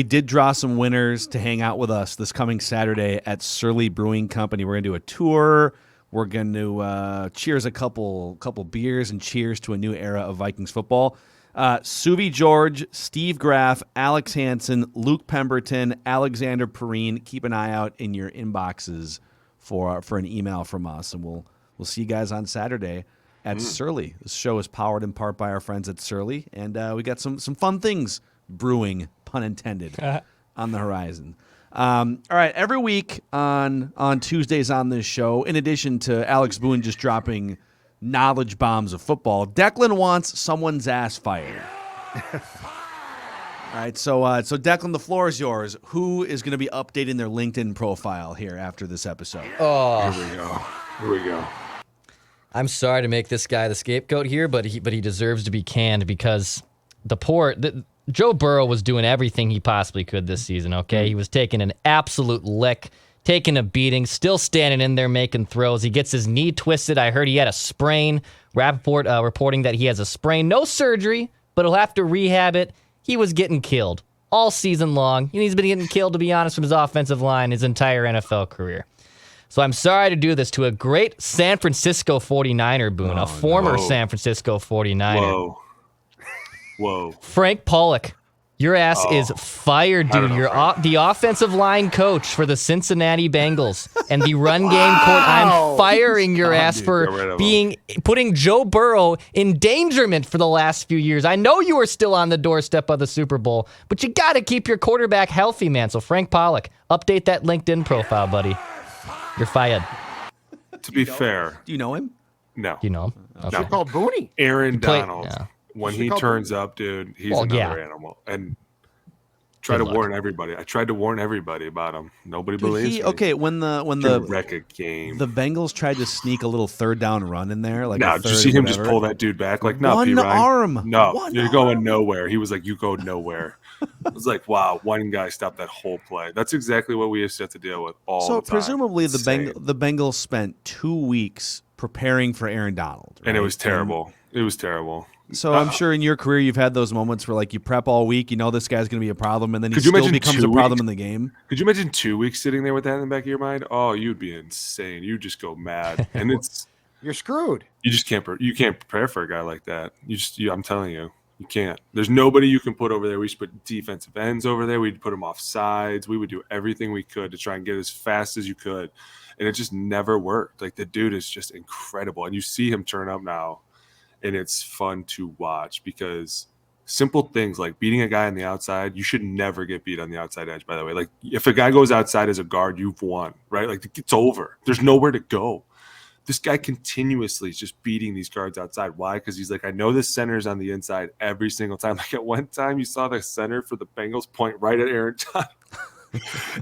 Speaker 3: did draw some winners to hang out with us this coming Saturday at Surly Brewing Company. We're going to do a tour. We're going to cheers a couple beers and cheers to a new era of Vikings football. Suvi George, Steve Graff, Alex Hansen, Luke Pemberton, Alexander Perrine. Keep an eye out in your inboxes for an email from us, and we'll see you guys on Saturday at Surly. This show is powered in part by our friends at Surly, and we got some fun things brewing, pun intended, on the horizon. All right, every week on Tuesdays on this show, in addition to Alex Boone just dropping knowledge bombs of football, Declan wants someone's ass fired. All right, so Declan, the floor is yours. Who is going to be updating their LinkedIn profile here after this episode?
Speaker 8: Oh,
Speaker 5: Here we go.
Speaker 8: I'm sorry to make this guy the scapegoat here, but he deserves to be canned because Joe Burrow was doing everything he possibly could this season, okay? He was taking an absolute lick, taking a beating, still standing in there making throws. He gets his knee twisted. I heard he had a sprain. Rappaport reporting that he has a sprain. No surgery, but he'll have to rehab it. He was getting killed all season long. He's been getting killed, to be honest, from his offensive line his entire NFL career. So I'm sorry to do this to a great San Francisco 49er, Boone, a former San Francisco 49er.
Speaker 5: Whoa.
Speaker 8: Frank Pollock, your ass is fired, dude. You're the offensive line coach for the Cincinnati Bengals and the run game court. I'm firing your ass for putting Joe Burrow in endangerment for the last few years. I know you are still on the doorstep of the Super Bowl, but you got to keep your quarterback healthy, man. So Frank Pollock, update that LinkedIn profile, buddy. You're fired.
Speaker 5: To be fair.
Speaker 3: Do you know him?
Speaker 5: No.
Speaker 8: Do you know him? Okay.
Speaker 4: Should call Booney.
Speaker 5: Aaron Donald. When he
Speaker 4: call
Speaker 5: turns up, dude, he's another animal. And I tried to warn everybody about him. Nobody believes me.
Speaker 3: Okay, when the
Speaker 5: wreck a game.
Speaker 3: The Bengals tried to sneak a little third down run in there, like
Speaker 5: did you see him just pull that dude back? Like, no,
Speaker 3: one arm.
Speaker 5: No, you're going nowhere. He was like, you go nowhere. I was like, wow, one guy stopped that whole play. That's exactly what we used to have to deal with all the time.
Speaker 3: So presumably the Bengals spent 2 weeks preparing for Aaron Donald, right?
Speaker 5: And it was terrible. It was terrible.
Speaker 3: So I'm sure in your career you've had those moments where like you prep all week, you know this guy's going to be a problem, and then he still becomes a problem in the game.
Speaker 5: Could you imagine 2 weeks sitting there with that in the back of your mind? Oh, you'd be insane. You'd just go mad, and
Speaker 4: you're screwed.
Speaker 5: You just can't. You can't prepare for a guy like that. I'm telling you, you can't. There's nobody you can put over there. We should put defensive ends over there. We'd put them off sides. We would do everything we could to try and get as fast as you could, and it just never worked. Like the dude is just incredible, and you see him turn up now. And it's fun to watch because simple things like beating a guy on the outside, you should never get beat on the outside edge, by the way. Like if a guy goes outside as a guard, you've won, right? Like it's over. There's nowhere to go. This guy continuously is just beating these guards outside. Why? Because he's like, I know this center's on the inside every single time. Like at one time you saw the center for the Bengals point right at Aaron Donald.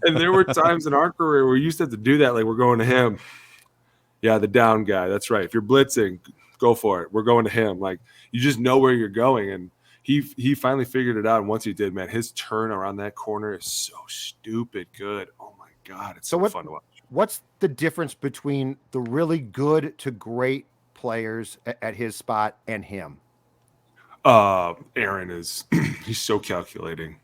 Speaker 5: And there were times in our career where we used to have to do that. Like we're going to him. Yeah, the down guy. That's right. If you're blitzing, go for it. We're going to him. Like you just know where you're going. And he finally figured it out. And once he did, man, his turn around that corner is so stupid good. Oh my God. It's so fun to watch.
Speaker 4: What's the difference between the really good to great players at his spot and him?
Speaker 5: Aaron he's so calculating.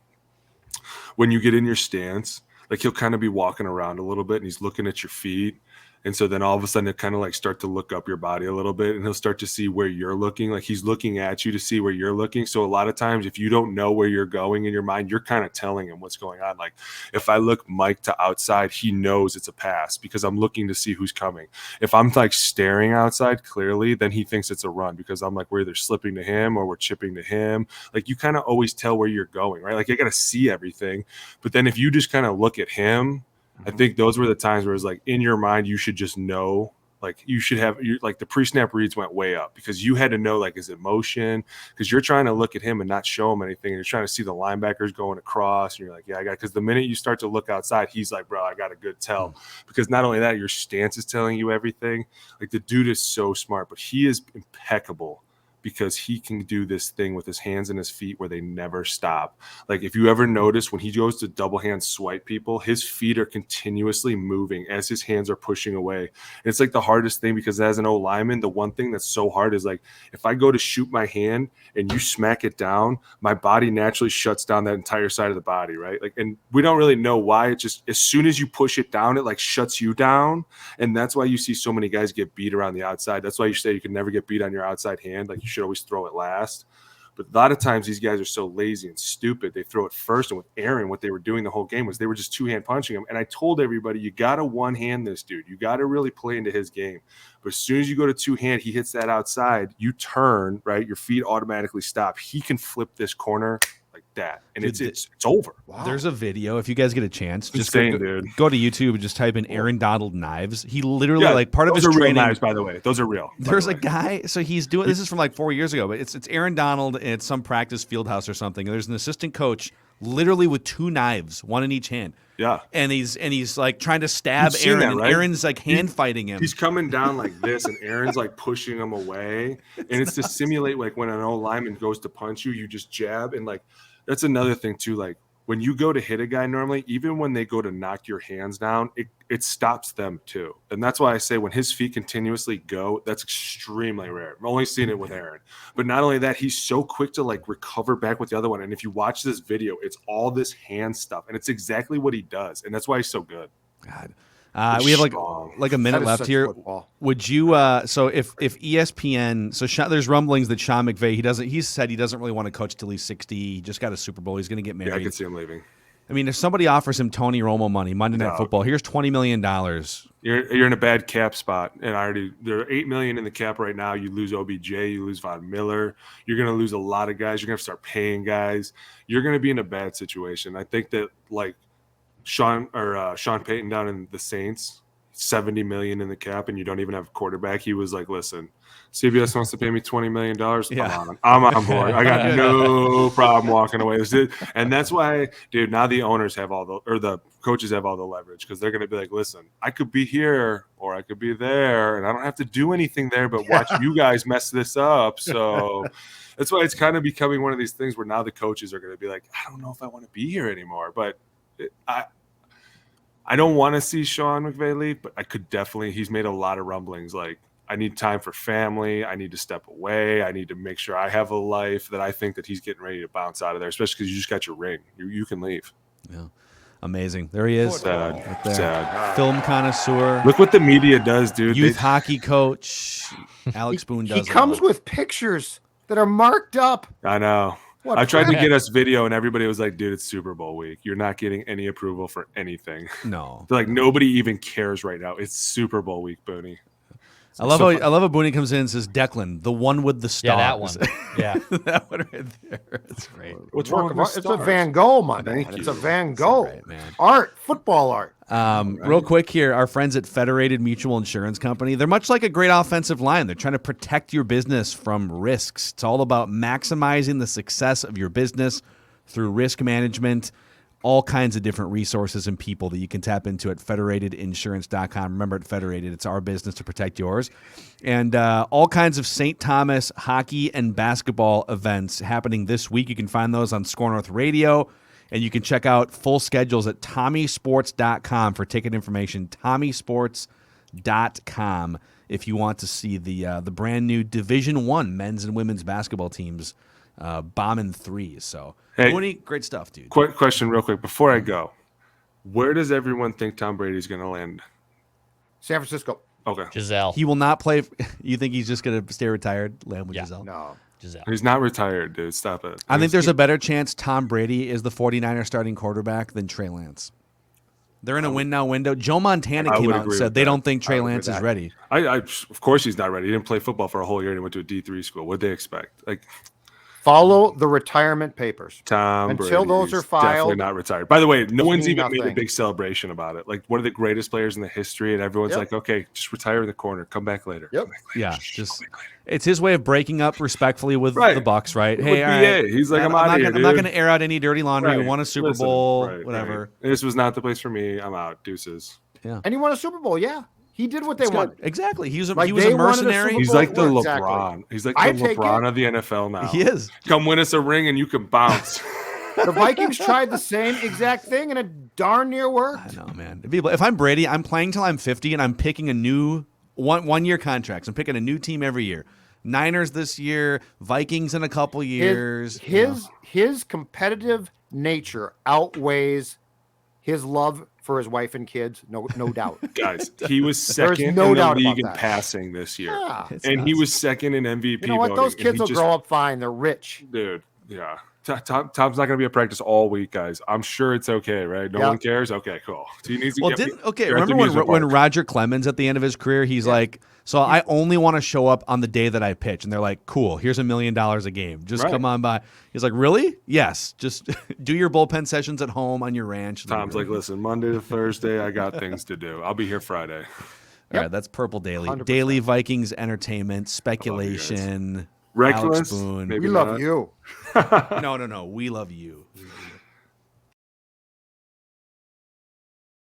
Speaker 5: When you get in your stance, like he'll kind of be walking around a little bit and he's looking at your feet. And so then all of a sudden it kind of like start to look up your body a little bit and he'll start to see where you're looking. Like he's looking at you to see where you're looking. So a lot of times if you don't know where you're going in your mind, you're kind of telling him what's going on. Like if I look Mike to outside, he knows it's a pass because I'm looking to see who's coming. If I'm like staring outside clearly, then he thinks it's a run because I'm like, we're either slipping to him or we're chipping to him. Like you kind of always tell where you're going, right? Like you got to see everything. But then if you just kind of look at him, I think those were the times where it was like in your mind, you should just know, like you should have like the pre-snap reads went way up because you had to know like, is it motion? Because you're trying to look at him and not show him anything. And you're trying to see the linebackers going across. And you're like, yeah, I got, because the minute you start to look outside, he's like, bro, I got a good tell because not only that, your stance is telling you everything. Like the dude is so smart, but he is impeccable because he can do this thing with his hands and his feet where they never stop. Like if you ever notice when he goes to double hand swipe people, his feet are continuously moving as his hands are pushing away. And it's like the hardest thing because as an O-lineman, the one thing that's so hard is like, if I go to shoot my hand and you smack it down, my body naturally shuts down that entire side of the body, right? Like, and we don't really know why. It just, as soon as you push it down, it like shuts you down. And that's why you see so many guys get beat around the outside. That's why you say you can never get beat on your outside hand. Like you should always throw it last. But a lot of times these guys are so lazy and stupid, they throw it first. And with Aaron, what they were doing the whole game was they were just two-hand punching him. And I told everybody, you got to one-hand this dude. You got to really play into his game. But as soon as you go to two-hand, he hits that outside, you turn, right? Your feet automatically stop. He can flip this corner like that, and
Speaker 3: Dude,
Speaker 5: it's over.
Speaker 4: Wow.
Speaker 3: There's a video. If you guys get a chance, just
Speaker 5: insane,
Speaker 3: go,
Speaker 5: dude.
Speaker 3: go to YouTube and just type in Aaron Donald knives. He literally
Speaker 5: Yeah,
Speaker 3: like part of
Speaker 5: those
Speaker 3: his
Speaker 5: are real
Speaker 3: training.
Speaker 5: knives, by the way. Those are real.
Speaker 3: There's a guy, so he's doing this is from like 4 years ago, but it's Aaron Donald at some practice field house or something. And there's an assistant coach literally with 2 knives, one in each hand.
Speaker 5: Yeah.
Speaker 3: And he's like trying to stab
Speaker 5: You've seen
Speaker 3: Aaron,
Speaker 5: that,
Speaker 3: and
Speaker 5: right?
Speaker 3: Aaron's like hand fighting him.
Speaker 5: He's coming down like this, and Aaron's like pushing him away. And it's to simulate like when an old lineman goes to punch you, you just jab. And like that's another thing too. Like when you go to hit a guy normally, even when they go to knock your hands down, it stops them too. And that's why I say when his feet continuously go, that's extremely rare. I've only seen it with Aaron. But not only that, he's so quick to like recover back with the other one. And if you watch this video, it's all this hand stuff. And it's exactly what he does. And that's why he's so good.
Speaker 3: God. We have like a minute
Speaker 4: That is
Speaker 3: left
Speaker 4: such
Speaker 3: here.
Speaker 4: football.
Speaker 3: Would you so if ESPN there's rumblings that Sean McVay he said he doesn't really want to coach till he's 60. He just got a Super Bowl. He's going to get married.
Speaker 5: Yeah, I could see him leaving.
Speaker 3: I mean, if somebody offers him Tony Romo money, Monday Night Football, here's $20 million.
Speaker 5: You're in a bad cap spot, and there are $8 million in the cap right now. You lose OBJ, you lose Von Miller. You're going to lose a lot of guys. You're going to start paying guys. You're going to be in a bad situation. I think that like Sean Payton down in the Saints, $70 million in the cap, and you don't even have a quarterback. He was like, "Listen, CBS wants to pay me $20 million.
Speaker 3: Yeah.
Speaker 5: I'm on board. I got no problem walking away." And that's why, dude. Now the owners have the coaches have all the leverage because they're going to be like, "Listen, I could be here or I could be there, and I don't have to do anything there, but watch you guys mess this up." So that's why it's kind of becoming one of these things where now the coaches are going to be like, "I don't know if I want to be here anymore," but I don't want to see Sean McVay leave, but I could definitely. He's made a lot of rumblings like, I need time for family. I need to step away. I need to make sure I have a life. That I think that he's getting ready to bounce out of there, especially because you just got your ring. You can leave.
Speaker 3: Yeah. Amazing. There he is.
Speaker 5: Sad.
Speaker 3: Right there.
Speaker 5: Sad.
Speaker 3: Film connoisseur.
Speaker 5: Look what the media does, dude.
Speaker 3: Youth hockey coach. Alex Boone does
Speaker 4: He comes with pictures that are marked up.
Speaker 5: I know.
Speaker 4: What
Speaker 5: I tried to
Speaker 4: crap.
Speaker 5: get us video, and everybody was like, dude, it's Super Bowl week. You're not getting any approval for anything.
Speaker 3: No.
Speaker 5: They're like, nobody even cares right now. It's Super Bowl week, Booney.
Speaker 3: I love how Boone comes in and says, Declan, the one with the stars.
Speaker 8: Yeah, that one. Yeah.
Speaker 3: That one right there. That's great.
Speaker 5: What's wrong with
Speaker 4: It's a
Speaker 5: stars?
Speaker 4: Van Gogh, my man.
Speaker 5: Thank
Speaker 4: It's
Speaker 5: you.
Speaker 4: a Van Gogh.
Speaker 3: right, man.
Speaker 4: Art, football art.
Speaker 3: Real quick here, our friends at Federated Mutual Insurance Company, they're much like a great offensive line. They're trying to protect your business from risks. It's all about maximizing the success of your business through risk management, all kinds of different resources and people that you can tap into at federatedinsurance.com. Remember, at Federated, it's our business to protect yours. And all kinds of St. Thomas hockey and basketball events happening this week. You can find those on Score North Radio. And you can check out full schedules at TommySports.com for ticket information. TommySports.com if you want to see the brand new Division I men's and women's basketball teams bombing threes. So,
Speaker 5: Hey,
Speaker 3: Mooney, great stuff, dude.
Speaker 5: Quick question, real quick, before I go. Where does everyone think Tom Brady's going to land?
Speaker 4: San Francisco.
Speaker 5: Okay.
Speaker 8: Giselle.
Speaker 3: He will not play. You think he's just going to stay retired, land with Giselle?
Speaker 4: No.
Speaker 8: Giselle.
Speaker 5: He's not retired, dude. Stop it.
Speaker 3: I think there's a better chance Tom Brady is the 49er starting quarterback than Trey Lance. They're in a win-now window. Joe Montana
Speaker 5: I
Speaker 3: came
Speaker 5: would
Speaker 3: out and
Speaker 5: agree
Speaker 3: said
Speaker 5: with
Speaker 3: they
Speaker 5: that.
Speaker 3: don't think Trey
Speaker 4: I would agree
Speaker 3: Lance
Speaker 4: with
Speaker 3: is
Speaker 4: that.
Speaker 3: ready.
Speaker 5: Of course he's not ready. He didn't play football for a whole year and he went to a D3 school. What did they expect? Like,
Speaker 4: Follow the retirement papers.
Speaker 5: Tom
Speaker 4: Until
Speaker 5: Brady
Speaker 4: those are
Speaker 5: is definitely
Speaker 4: filed,
Speaker 5: not retired. By the way, no one's
Speaker 4: mean
Speaker 5: even made a
Speaker 4: nothing.
Speaker 5: big celebration about it. Like one of the greatest players in the history, and everyone's
Speaker 4: Yep.
Speaker 5: like, "Okay, just retire in the corner. Come back later."
Speaker 4: Yep.
Speaker 5: Come back later.
Speaker 3: Yeah,
Speaker 5: Shh,
Speaker 3: just
Speaker 5: come back later.
Speaker 3: it's his way of breaking up respectfully with
Speaker 5: Right.
Speaker 3: the Bucks, right?
Speaker 5: With
Speaker 3: Hey, all
Speaker 5: BA.
Speaker 3: right.
Speaker 5: He's like, I'm
Speaker 3: not
Speaker 5: outta here,
Speaker 3: gonna, I'm not
Speaker 5: dude.
Speaker 3: going to air out any dirty laundry. We
Speaker 5: Right.
Speaker 3: won a Super
Speaker 5: Listen,
Speaker 3: Bowl,
Speaker 5: right,
Speaker 3: whatever.
Speaker 5: right. This was not the place for me. I'm out. Deuces.
Speaker 4: And he won a Super Bowl. Yeah. He did what they
Speaker 3: It's good.
Speaker 4: wanted.
Speaker 3: Exactly. He was a,
Speaker 4: Like,
Speaker 3: he was
Speaker 4: they
Speaker 3: a
Speaker 4: wanted a
Speaker 3: mercenary.
Speaker 4: Super
Speaker 5: He's
Speaker 4: Bowl.
Speaker 5: like the
Speaker 4: Well,
Speaker 5: LeBron.
Speaker 4: exactly.
Speaker 5: He's like
Speaker 4: I
Speaker 5: the
Speaker 4: take
Speaker 5: LeBron
Speaker 4: it.
Speaker 5: of the NFL now.
Speaker 3: He is.
Speaker 5: Come win us a ring and you can bounce.
Speaker 4: The Vikings tried the same exact thing and it darn near worked.
Speaker 3: I know, man. If I'm Brady, I'm playing till I'm 50, and I'm picking a new one-year contracts. I'm picking a new team every year. Niners this year, Vikings in a couple years.
Speaker 4: His competitive nature outweighs his love for his wife and kids, no doubt.
Speaker 5: Guys, he was
Speaker 4: There's
Speaker 5: second
Speaker 4: no
Speaker 5: in the
Speaker 4: doubt about
Speaker 5: league in
Speaker 4: that.
Speaker 5: passing this year.
Speaker 4: Yeah.
Speaker 3: It's
Speaker 5: And he
Speaker 3: nuts.
Speaker 5: was second in MVP
Speaker 4: You know what?
Speaker 5: voting,
Speaker 4: Those
Speaker 5: and
Speaker 4: kids
Speaker 5: he
Speaker 4: will
Speaker 5: just-
Speaker 4: grow up fine. They're rich.
Speaker 5: Dude, yeah. Tom's not going to be at practice all week, guys. I'm sure it's okay, right? No one cares. Okay, cool. So he needs to
Speaker 3: remember when Roger Clemens at the end of his career, he's like, so I only want to show up on the day that I pitch, and they're like, cool, here's $1 million a game, just come on by. He's like, really? Yes, just do your bullpen sessions at home on your ranch.
Speaker 5: Tom's like, listen, Monday to Thursday, I got things to do. I'll be here Friday.
Speaker 3: All right, that's Purple Daily.
Speaker 4: 100%.
Speaker 3: Daily Vikings entertainment, speculation.
Speaker 5: Reckless.
Speaker 3: Alex Boone.
Speaker 4: We love you.
Speaker 3: No. We love you.